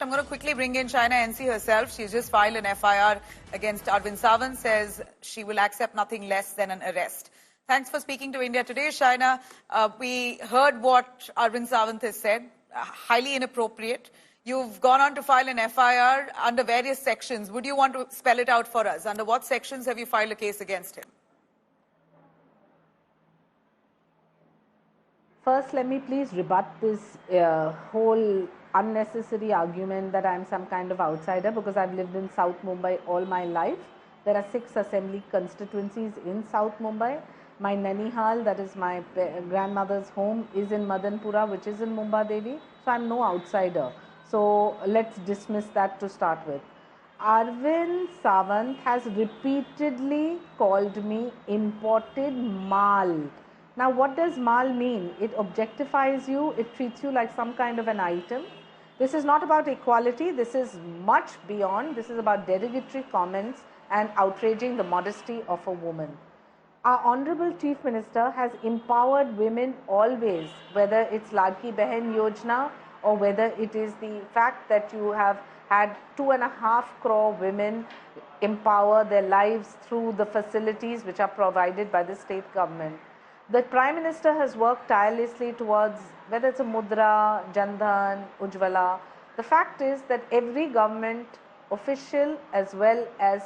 I'm going to quickly bring in Shaina NC herself. She's just filed an FIR against Arvind Sawant, says she will accept nothing less than an arrest. Thanks for speaking to India Today, Shaina. We heard what Arvind Sawant has said, highly inappropriate. You've gone on to file an FIR under various sections. Would you want to spell it out for us? Under what sections have you filed a case against him? First, let me please rebut this whole unnecessary argument that I'm some kind of outsider, because I've lived in South Mumbai all my life. There are 6 assembly constituencies in South Mumbai. My Nanihal, that is my grandmother's home, is in Madanpura, which is in Mumbai Devi. So I'm no outsider. So let's dismiss that to start with. Arvind Sawant has repeatedly called me imported Maal. Now, what does Maal mean? It objectifies you, it treats you like some kind of an item. This is not about equality, this is much beyond. This is about derogatory comments and outraging the modesty of a woman. Our Honorable Chief Minister has empowered women always, whether it's Ladki Behan Yojana or whether it is the fact that you have had 2.5 crore women empower their lives through the facilities which are provided by the state government. The Prime Minister has worked tirelessly towards, whether it's a Mudra, Jandhan, Ujjwala. The fact is that every government official as well as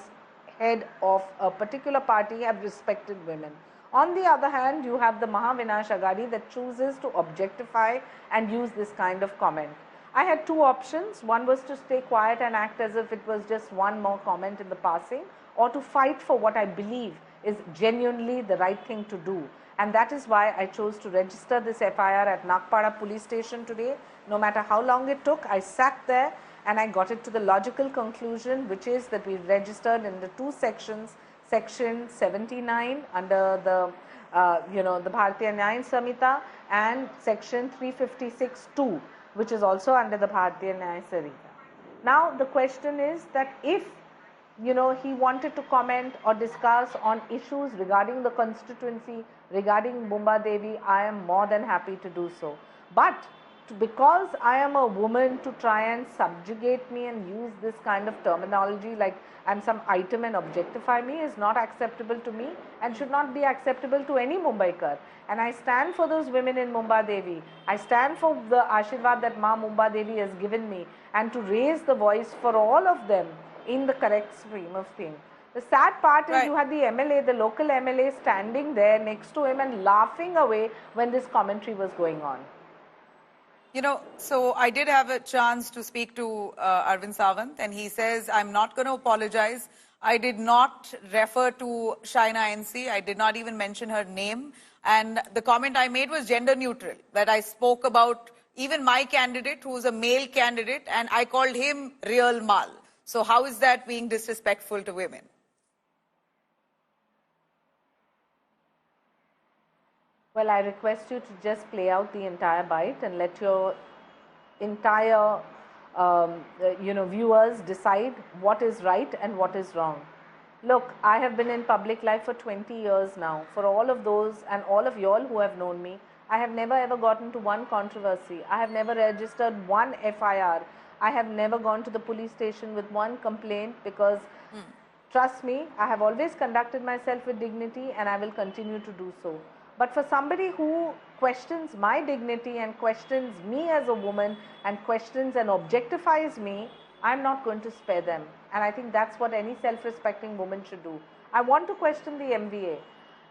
head of a particular party have respected women. On the other hand, you have the Mahavinash Aghadi that chooses to objectify and use this kind of comment. I had 2 options. One was to stay quiet and act as if it was just one more comment in the passing, or to fight for what I believe is genuinely the right thing to do. And that is why I chose to register this FIR at Nagpada police station today. No matter how long it took, I sat there and I got it to the logical conclusion, which is that we registered in the 2 sections, section 79 under the the Bharatiya Nyaya Samhita, and section 356(2), which is also under the Bharatiya Nyaya Samhita. Now the question is that if he wanted to comment or discuss on issues regarding the constituency, regarding Mumbai Devi, I am more than happy to do so. But because I am a woman, to try and subjugate me and use this kind of terminology like I'm some item and objectify me is not acceptable to me and should not be acceptable to any Mumbaikar. And I stand for those women in Mumbai Devi. I stand for the Ashirwad that Ma Mumbai Devi has given me, and to raise the voice for all of them in the correct stream of things. The sad part is you had the MLA, the local MLA, standing there next to him and laughing away when this commentary was going on. So I did have a chance to speak to Arvind Sawant, and he says, I'm not going to apologize. I did not refer to Shaina NC. I did not even mention her name. And the comment I made was gender neutral, that I spoke about even my candidate, who's a male candidate, and I called him real Maal. So how is that being disrespectful to women? Well, I request you to just play out the entire bite and let your entire viewers decide what is right and what is wrong. Look, I have been in public life for 20 years now. For all of those and all of y'all who have known me, I have never ever gotten to one controversy. I have never registered one FIR. I have never gone to the police station with one complaint, because trust me, I have always conducted myself with dignity and I will continue to do so. But for somebody who questions my dignity and questions me as a woman and questions and objectifies me, I'm not going to spare them. And I think that's what any self-respecting woman should do. I want to question the MVA.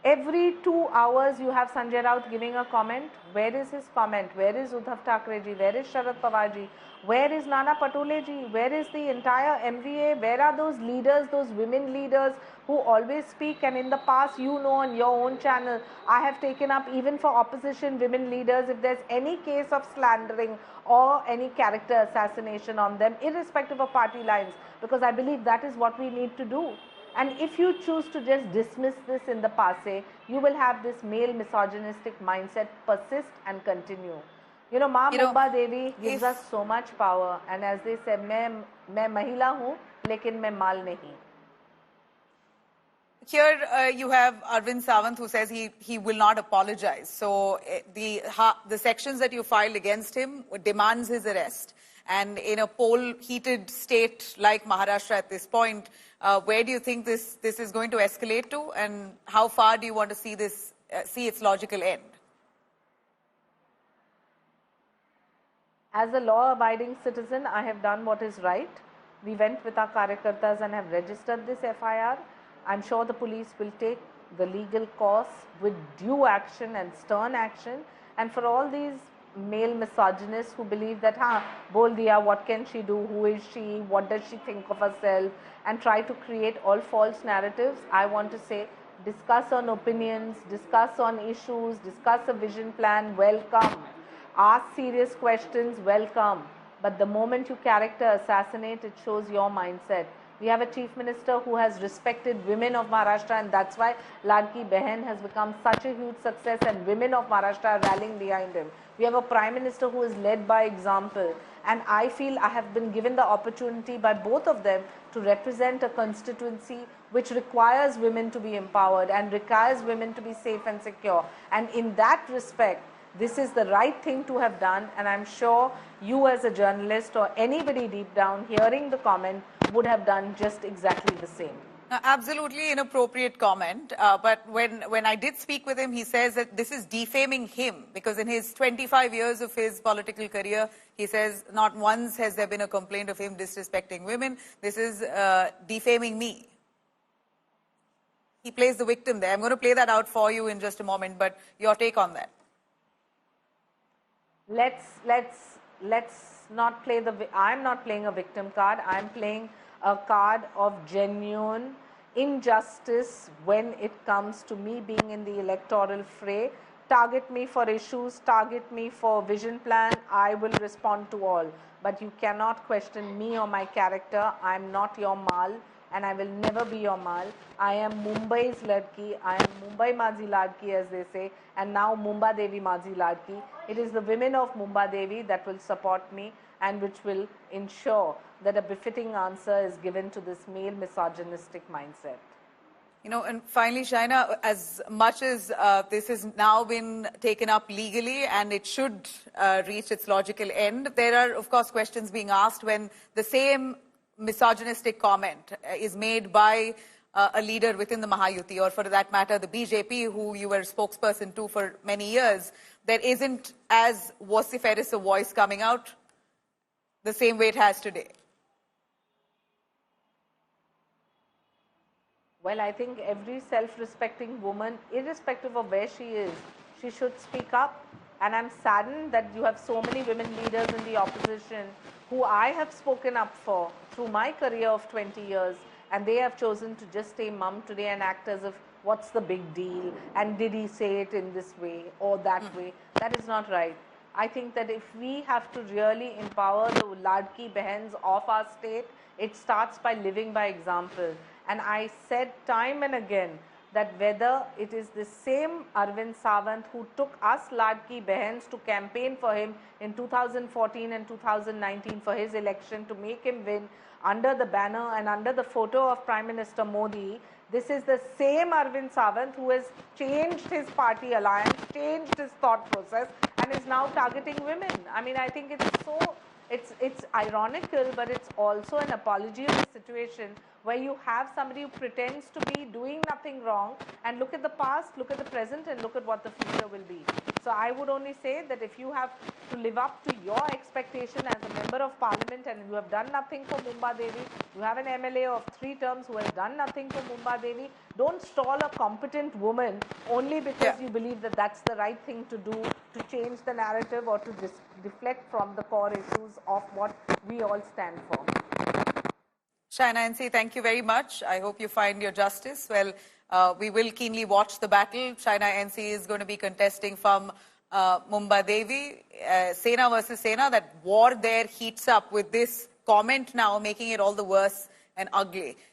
Every 2 hours you have Sanjay Raut giving a comment. Where is his comment? Where is Uddhav Thackeray-ji? Where is Sharad Pawar-ji? Where is Nana Patole-ji? Where is the entire MVA? Where are those leaders, those women leaders who always speak? And in the past, on your own channel, I have taken up even for opposition women leaders, if there's any case of slandering or any character assassination on them, irrespective of party lines, because I believe that is what we need to do. And if you choose to just dismiss this in the passe, you will have this male misogynistic mindset persist and continue. Ma Mumbai Devi gives us so much power, and as they say, मैं महिला हूँ, लेकिन मैं माल नहीं. Here you have Arvind Sawant who says he will not apologize. So the sections that you filed against him demands his arrest. And in a poll-heated state like Maharashtra at this point, where do you think this is going to escalate to, and how far do you want to see this see its logical end? As a law-abiding citizen, I have done what is right. We went with our Karyakartas and have registered this FIR. I'm sure the police will take the legal course with due action and stern action. And for all these male misogynists who believe that, bol diya, what can she do, who is she, what does she think of herself, and try to create all false narratives, I want to say, discuss on opinions, discuss on issues, discuss a vision plan, welcome. Ask serious questions, welcome. But the moment you character assassinate, it shows your mindset. We have a chief minister who has respected women of Maharashtra, and that's why Ladki Behan has become such a huge success, and women of Maharashtra are rallying behind him. We have a prime minister who is led by example, and I feel I have been given the opportunity by both of them to represent a constituency which requires women to be empowered and requires women to be safe and secure. And in that respect, this is the right thing to have done, and I'm sure you as a journalist or anybody deep down hearing the comment would have done just exactly the same. Absolutely inappropriate comment. But when I did speak with him, he says that this is defaming him, because in his 25 years of his political career, he says not once has there been a complaint of him disrespecting women. This is defaming me. He plays the victim there. I'm going to play that out for you in just a moment, but your take on that. Let's not play I'm not playing a victim card. I'm playing a card of genuine injustice when it comes to me being in the electoral fray. Target me for issues, target me for vision plan, I will respond to all. But you cannot question me or my character. I'm not your Maal, and I will never be your Maal. I am Mumbai's Ladki. I am Mumbai Maji Ladki, as they say, and now Mumba Devi Maji Ladki. It is the women of Mumba Devi that will support me and which will ensure that a befitting answer is given to this male misogynistic mindset. You know, and finally, Shaina, as much as this has now been taken up legally and it should reach its logical end, there are, of course, questions being asked when the same misogynistic comment is made by a leader within the Mahayuti, or for that matter, the BJP, who you were spokesperson to for many years. There isn't as vociferous a voice coming out the same way it has today. Well, I think every self-respecting woman, irrespective of where she is, she should speak up. And I'm saddened that you have so many women leaders in the opposition who I have spoken up for through my career of 20 years, and they have chosen to just stay mum today and act as if, what's the big deal, and did he say it in this way or that way? That is not right. I think that if we have to really empower the Ladki Behans of our state, it starts by living by example. And I said time and again that whether it is the same Arvind Sawant who took us Ladki Behans to campaign for him in 2014 and 2019 for his election to make him win under the banner and under the photo of Prime Minister Modi, this is the same Arvind Sawant who has changed his party alliance, changed his thought process, and is now targeting women. I mean, I think it's ironical, but it's also an apology of the situation where you have somebody who pretends to be doing nothing wrong, and look at the past, look at the present, and look at what the future will be. So I would only say that if you have to live up to your expectation as a member of parliament and you have done nothing for Mumba Devi, you have an MLA of 3 terms who has done nothing for Mumba Devi, don't stall a competent woman only because you believe that that's the right thing to do to change the narrative or to deflect from the core issues of what we all stand for. Shaina NC, thank you very much. I hope you find your justice. Well, we will keenly watch the battle. Shaina NC is going to be contesting from Mumba Devi. Sena versus Sena, that war there heats up with this comment now making it all the worse and ugly.